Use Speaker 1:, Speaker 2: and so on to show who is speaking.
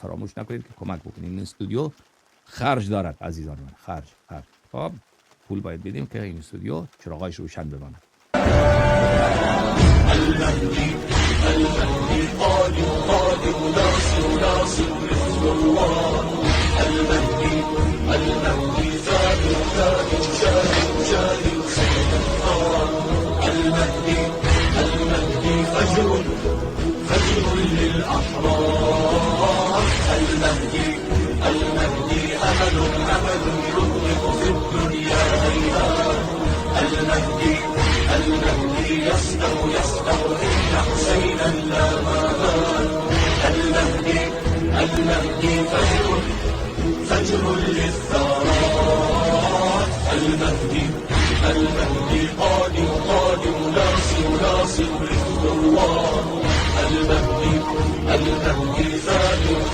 Speaker 1: فراموش نکنید که کمک بکنید. این استودیو خرج دارد عزیزان من، خرج. خب پول باید بدیم که این استودیو چراغایش روشن بماند.
Speaker 2: المهدي قادم ناصر الله. المهدي ثابت شاهد سيد الثورة. المهدي فجر للأحرار. المهدي أمل يطلق في الدنيا هيهات. المهدي يصدر إن حسينا لا مهان. المهدي فجر للثارات. المهدي قادم ناصر الثوار. المهدي ثابت